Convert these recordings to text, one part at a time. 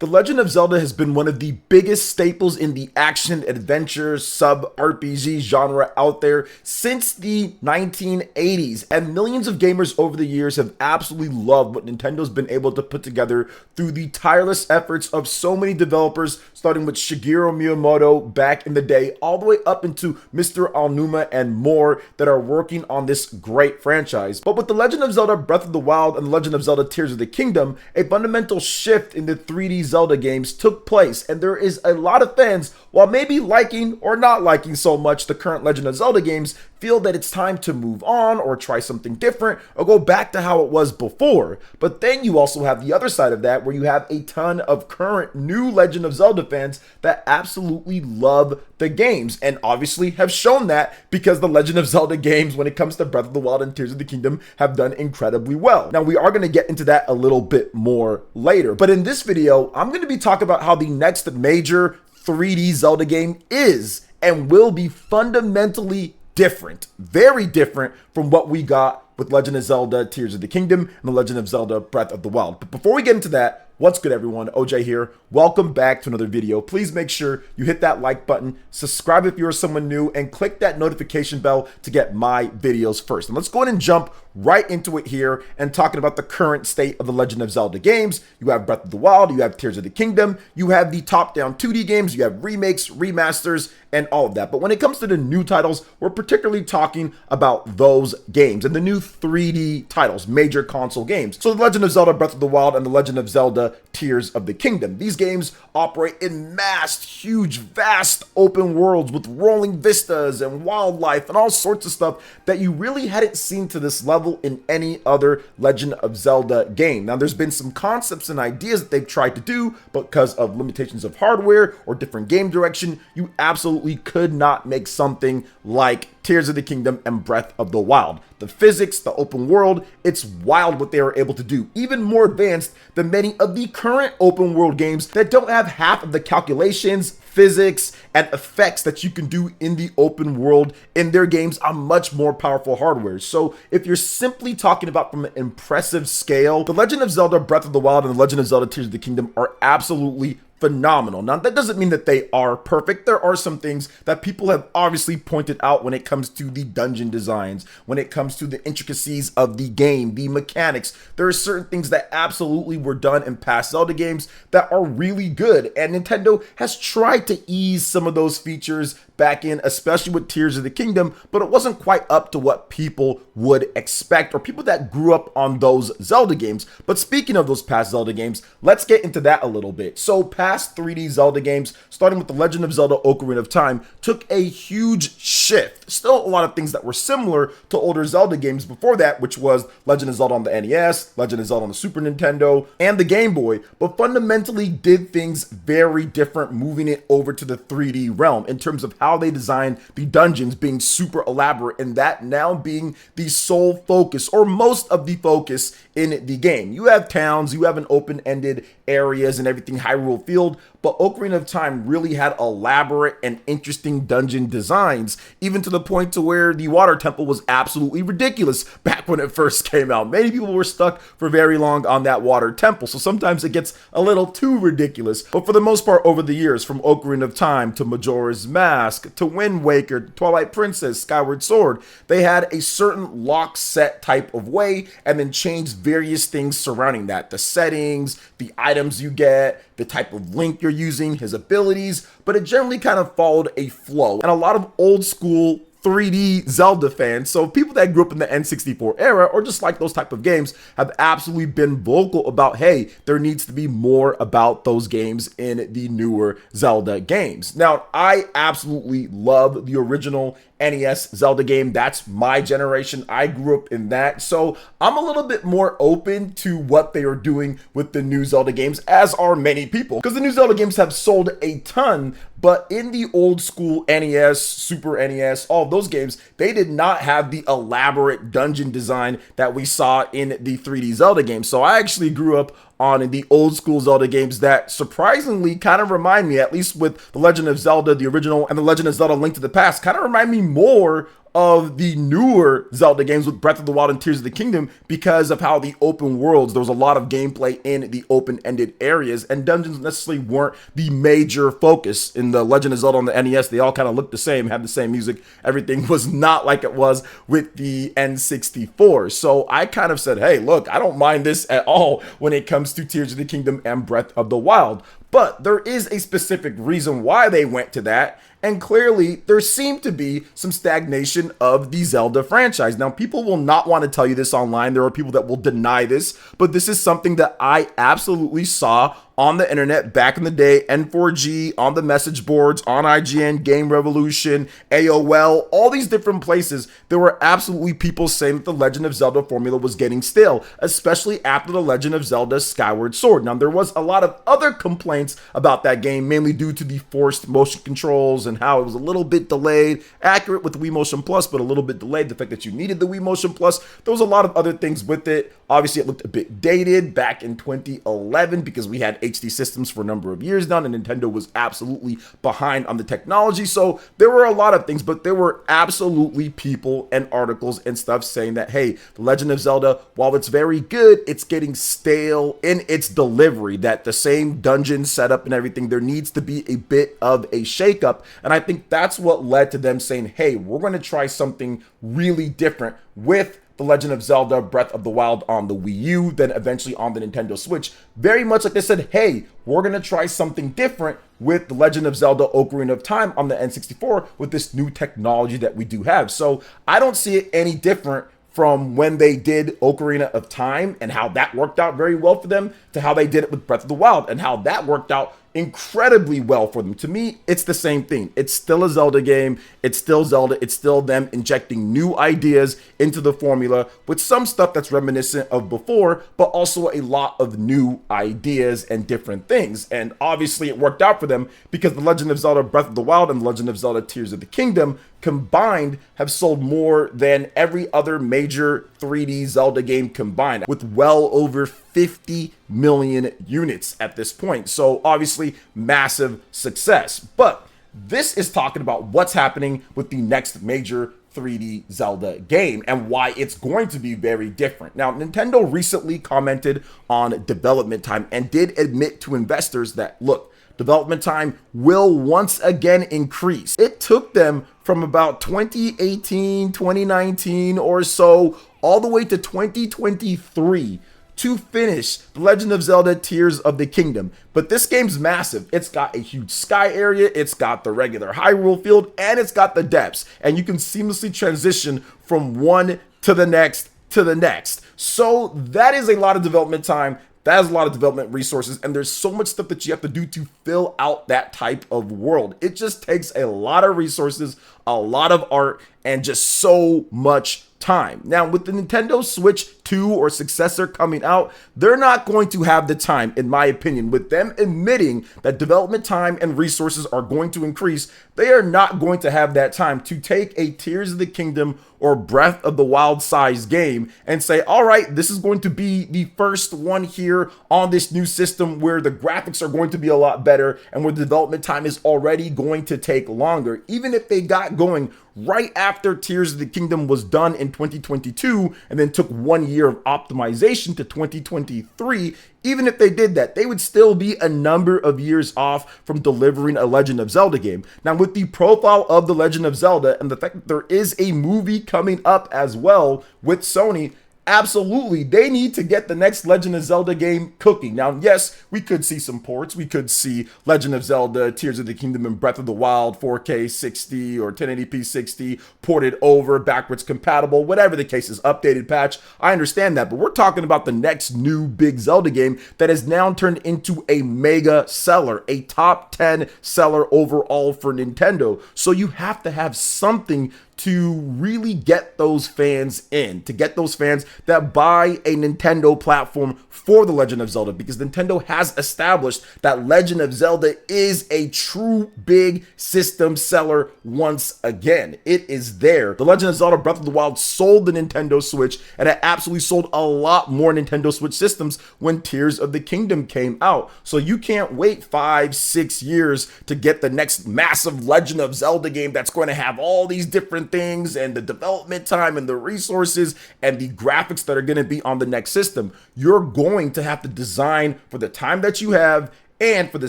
The Legend of Zelda has been one of the biggest staples in the action-adventure sub-RPG genre out there since the 1980s, and millions of gamers over the years have absolutely loved what Nintendo's been able to put together through the tireless efforts of so many developers, starting with Shigeru Miyamoto back in the day, all the way up into Mr. Aonuma and more that are working on this great franchise. But with The Legend of Zelda Breath of the Wild and The Legend of Zelda Tears of the Kingdom, a fundamental shift in the 3D Zelda games took place, and there is a lot of fans, while maybe liking or not liking so much the current Legend of Zelda games, feel that it's time to move on or try something different or go back to how it was before. But then you also have the other side of that, where you have a ton of current new Legend of Zelda fans that absolutely love the games, and obviously have shown that because the Legend of Zelda games, when it comes to Breath of the Wild and Tears of the Kingdom, have done incredibly well. Now, we are going to get into that a little bit more later, but in this video, I'm going to be talking about how the next major 3D Zelda game is and will be fundamentally different, very different from what we got with Legend of Zelda Tears of the Kingdom and The Legend of Zelda Breath of the Wild. But before we get into that, what's good, everyone? OJ here. Welcome back to another video. Please make sure you hit that like button, subscribe if you're someone new, and click that notification bell to get my videos first. And let's go ahead and jump right into it here and talking about the current state of the Legend of Zelda games. You have Breath of the Wild, you have Tears of the Kingdom, you have the top-down 2D games, you have remakes, remasters, and all of that. But when it comes to the new titles, we're particularly talking about those games and the new 3D titles, major console games. So The Legend of Zelda Breath of the Wild and The Legend of Zelda Tears of the Kingdom. These games operate in massed, huge, vast open worlds with rolling vistas and wildlife and all sorts of stuff that you really hadn't seen to this level in any other Legend of Zelda game. Now, there's been some concepts and ideas that they've tried to do, but because of limitations of hardware or different game direction, you absolutely could not make something like Tears of the Kingdom and Breath of the Wild. The physics, the open world, it's wild what they were able to do, even more advanced than many of the current open world games that don't have half of the calculations, physics, and effects that you can do in the open world in their games on much more powerful hardware. So if you're simply talking about from an impressive scale, The Legend of Zelda Breath of the Wild and The Legend of Zelda Tears of the Kingdom are absolutely phenomenal. Now, that doesn't mean that they are perfect. There are some things that people have obviously pointed out when it comes to the dungeon designs, when it comes to the intricacies of the game, the mechanics. There are certain things that absolutely were done in past Zelda games that are really good, and Nintendo has tried to ease some of those features back in, especially with Tears of the Kingdom, but it wasn't quite up to what people would expect, or people that grew up on those Zelda games. But speaking of those past Zelda games, let's get into that a little bit. So past 3D Zelda games, starting with The Legend of Zelda Ocarina of Time, took a huge shift. Still a lot of things that were similar to older Zelda games before that, which was Legend of Zelda on the NES, Legend of Zelda on the Super Nintendo, and the Game Boy, but fundamentally did things very different, moving it over to the 3D realm in terms of how they designed the dungeons being super elaborate, and that now being the sole focus, or most of the focus in the game. You have towns, you have an open-ended areas and everything, Hyrule Field, but Ocarina of Time really had elaborate and interesting dungeon designs, even to the point to where the water temple was absolutely ridiculous back when it first came out. Many people were stuck for very long on that water temple, so sometimes it gets a little too ridiculous. But for the most part, over the years, from Ocarina of Time to Majora's Mask to Wind Waker, Twilight Princess, Skyward Sword, they had a certain lock set type of way and then changed various things surrounding that. The settings, the items you get, the type of Link you're using, his abilities, but it generally kind of followed a flow. And a lot of old school 3D Zelda fans, so people that grew up in the N64 era or just like those type of games, have absolutely been vocal about, hey, there needs to be more about those games in the newer Zelda games. Now, I absolutely love the original NES Zelda game. That's my generation. I grew up in that. So I'm a little bit more open to what they are doing with the new Zelda games, as are many people, because the new Zelda games have sold a ton. But in the old school NES, Super NES, all of those games, they did not have the elaborate dungeon design that we saw in the 3D Zelda games. So I actually grew up on the old school Zelda games that surprisingly kind of remind me, at least with The Legend of Zelda, the original, and The Legend of Zelda Link to the Past, kind of remind me more of the newer Zelda games with Breath of the Wild and Tears of the Kingdom because of how the open worlds, there was a lot of gameplay in the open-ended areas, and dungeons necessarily weren't the major focus. In the Legend of Zelda on the NES, they all kind of looked the same, had the same music. Everything was not like it was with the N64. So I kind of said, hey, look, I don't mind this at all when it comes to Tears of the Kingdom and Breath of the Wild. But there is a specific reason why they went to that. And clearly, there seemed to be some stagnation of the Zelda franchise. Now, people will not want to tell you this online. There are people that will deny this, but this is something that I absolutely saw on the internet back in the day, N4G, on the message boards, on IGN, Game Revolution, AOL, all these different places. There were absolutely people saying that the Legend of Zelda formula was getting stale, especially after the Legend of Zelda Skyward Sword. Now, there was a lot of other complaints about that game, mainly due to the forced motion controls and how it was a little bit delayed, accurate with the Wii Motion Plus, but a little bit delayed, the fact that you needed the Wii Motion Plus. There was a lot of other things with it. Obviously, it looked a bit dated back in 2011 because we had HD systems for a number of years now, and Nintendo was absolutely behind on the technology. So there were a lot of things, but there were absolutely people and articles and stuff saying that, hey, The Legend of Zelda, while it's very good, it's getting stale in its delivery, that the same dungeon setup and everything, there needs to be a bit of a shakeup. And I think that's what led to them saying, hey, we're going to try something really different with The Legend of Zelda Breath of the Wild on the Wii U, then eventually on the Nintendo Switch. Very much like they said, hey, we're going to try something different with The Legend of Zelda Ocarina of Time on the N64 with this new technology that we do have. So I don't see it any different from when they did Ocarina of Time and how that worked out very well for them to how they did it with Breath of the Wild and how that worked out incredibly well for them. To me, it's the same thing. It's still a Zelda game. It's still Zelda. It's still them injecting new ideas into the formula with some stuff that's reminiscent of before, but also a lot of new ideas and different things. And obviously it worked out for them because The Legend of Zelda Breath of the Wild and The Legend of Zelda Tears of the Kingdom combined have sold more than every other major 3D Zelda game combined, with well over 50 million units at this point. So obviously massive success. But this is talking about what's happening with the next major 3D Zelda game and why it's going to be very different. Now, Nintendo recently commented on development time and did admit to investors that, look, development time will once again increase. It took them from about 2018, 2019 or so, all the way to 2023 to finish The Legend of Zelda Tears of the Kingdom. But this game's massive. It's got a huge sky area, it's got the regular Hyrule field, and it's got the depths. And you can seamlessly transition from one to the next to the next. So that is a lot of development time. That is a lot of development resources, and there's so much stuff that you have to do to fill out that type of world. It just takes a lot of resources, a lot of art, and just so much time. Now, with the Nintendo Switch 2 or successor coming out, they're not going to have the time, in my opinion. With them admitting that development time and resources are going to increase, they are not going to have that time to take a Tears of the Kingdom or Breath of the Wild size game and say, all right, this is going to be the first one here on this new system where the graphics are going to be a lot better and where the development time is already going to take longer. Even if they got going right after Tears of the Kingdom was done in 2022 and then took 1 year of optimization to 2023, even if they did that, they would still be a number of years off from delivering a Legend of Zelda game. Now, with the profile of The Legend of Zelda and the fact that there is a movie coming up as well with Sony, absolutely, they need to get the next Legend of Zelda game cooking. Now, yes, we could see some ports. We could see Legend of Zelda, Tears of the Kingdom, and Breath of the Wild 4K 60 or 1080p 60 ported over, backwards compatible, whatever the case is, updated patch. I understand that, but we're talking about the next new big Zelda game that has now turned into a mega seller, a top 10 seller overall for Nintendo. So you have to have something to really get those fans in, to get those fans that buy a Nintendo platform for The Legend of Zelda, because Nintendo has established that Legend of Zelda is a true big system seller once again. It is there. The Legend of Zelda Breath of the Wild sold the Nintendo Switch, and it absolutely sold a lot more Nintendo Switch systems when Tears of the Kingdom came out. So you can't wait 5-6 years to get the next massive Legend of Zelda game that's going to have all these different things and the development time and the resources and the graphics that are going to be on the next system. You're going to have to design for the time that you have and for the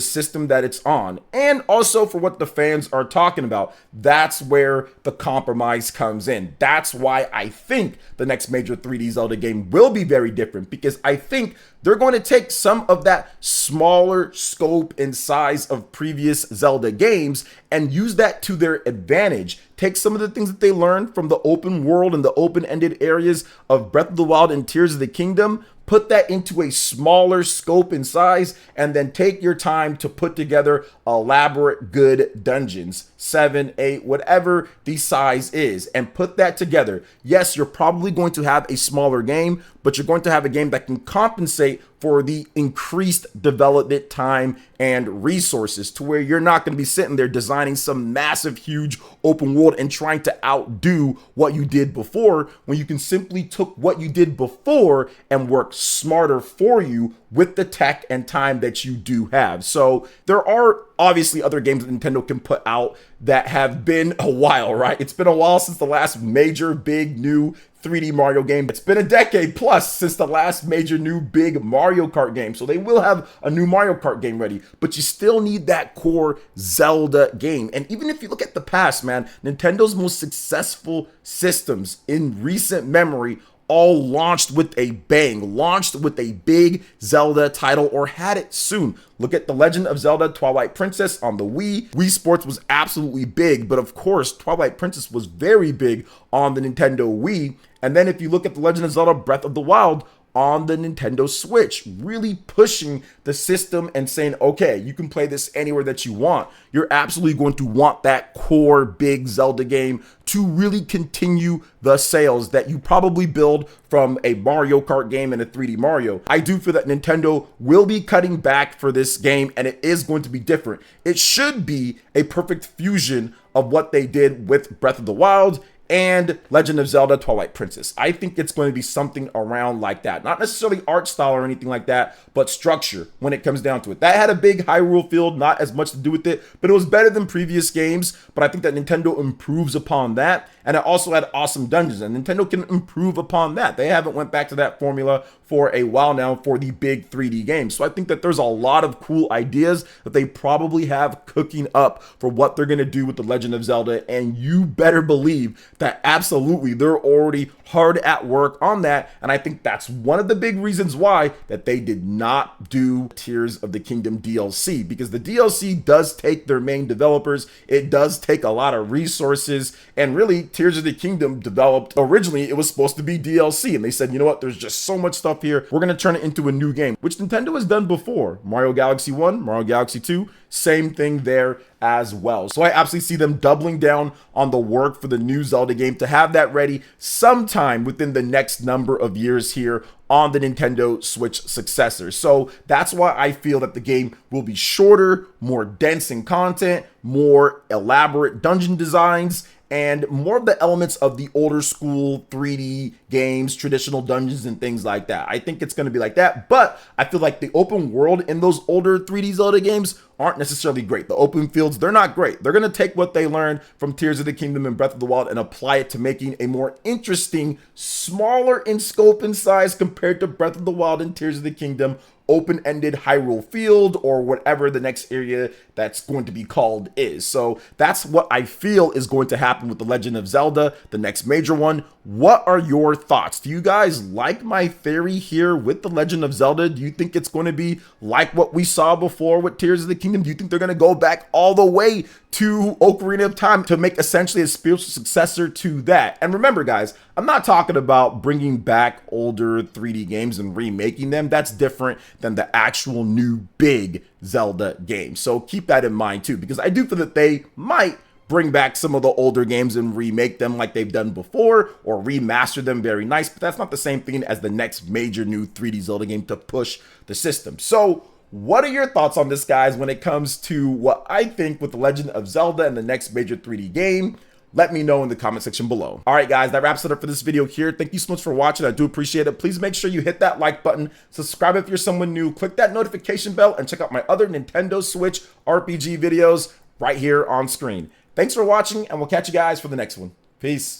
system that it's on, and also for what the fans are talking about. That's where the compromise comes in. That's why I think the next major 3D Zelda game will be very different, because I think they're going to take some of that smaller scope and size of previous Zelda games and use that to their advantage. Take some of the things that they learned from the open world and the open-ended areas of Breath of the Wild and Tears of the Kingdom, put that into a smaller scope and size, and then take your time to put together elaborate, good dungeons, 7, 8, whatever the size is, and put that together. Yes, you're probably going to have a smaller game, but you're going to have a game that can compensate for the increased development time and resources, to where you're not going to be sitting there designing some massive, huge open world and trying to outdo what you did before, when you can simply took what you did before and work smarter for you with the tech and time that you do have. So there are obviously other games that Nintendo can put out that have been a while, right? It's been a while since the last major big new 3D Mario game. It's been a decade plus since the last major new big Mario Kart game. So they will have a new Mario Kart game ready, but you still need that core Zelda game. And even if you look at the past, man, Nintendo's most successful systems in recent memory all launched with a bang, launched with a big Zelda title, or had it soon. Look at The Legend of Zelda Twilight Princess on the Wii. Wii Sports was absolutely big, but of course, Twilight Princess was very big on the Nintendo Wii. And then if you look at The Legend of Zelda Breath of the Wild on the Nintendo Switch, really pushing the system and saying, okay, you can play this anywhere that you want. You're absolutely going to want that core big Zelda game to really continue the sales that you probably build from a Mario Kart game and a 3D Mario. I do feel that Nintendo will be cutting back for this game, and it is going to be different. It should be a perfect fusion of what they did with Breath of the Wild and Legend of Zelda Twilight Princess. I think it's going to be something around like that. Not necessarily art style or anything like that, but structure when it comes down to it. That had a big Hyrule field, not as much to do with it, but it was better than previous games. But I think that Nintendo improves upon that. And it also had awesome dungeons, and Nintendo can improve upon that. They haven't went back to that formula for a while now for the big 3D games. So I think that there's a lot of cool ideas that they probably have cooking up for what they're going to do with The Legend of Zelda. And you better believe that absolutely they're already hard at work on that. And I think that's one of the big reasons why that they did not do Tears of the Kingdom DLC, because the DLC does take their main developers. It does take a lot of resources, and really Tears of the Kingdom developed originally, it was supposed to be DLC, and they said, you know what, there's just so much stuff here, we're going to turn it into a new game, which Nintendo has done before. Mario Galaxy 1, Mario Galaxy 2, same thing there as well. So I absolutely see them doubling down on the work for the new Zelda game to have that ready sometime within the next number of years here on the Nintendo Switch successor. So that's why I feel that the game will be shorter, more dense in content, more elaborate dungeon designs, and more of the elements of the older school 3D games, traditional dungeons and things like that. I think it's going to be like that, but I feel like the open world in those older 3D Zelda games aren't necessarily great. The open fields, they're not great. They're going to take what they learned from Tears of the Kingdom and Breath of the Wild and apply it to making a more interesting, smaller in scope and size compared to Breath of the Wild and Tears of the Kingdom, open-ended Hyrule Field, or whatever the next area that's going to be called is. So that's what I feel is going to happen with The Legend of Zelda, the next major one. What are your thoughts? Do you guys like my theory here with The Legend of Zelda? Do you think it's going to be like what we saw before with Tears of the Kingdom? Do you think they're going to go back all the way to Ocarina of Time to make essentially a spiritual successor to that? And remember, guys, I'm not talking about bringing back older 3D games and remaking them. That's different than the actual new big Zelda game. So keep that in mind too, because I do feel that they might bring back some of the older games and remake them like they've done before, or remaster them very nice, but that's not the same thing as the next major new 3D Zelda game to push the system. So what are your thoughts on this, guys, when it comes to what I think with The Legend of Zelda and the next major 3D game? Let me know in the comment section below. All right, guys, that wraps it up for this video here. Thank you so much for watching. I do appreciate it. Please make sure you hit that like button, subscribe if you're someone new, click that notification bell, and check out my other Nintendo Switch RPG videos right here on screen. Thanks for watching, and we'll catch you guys for the next one. Peace.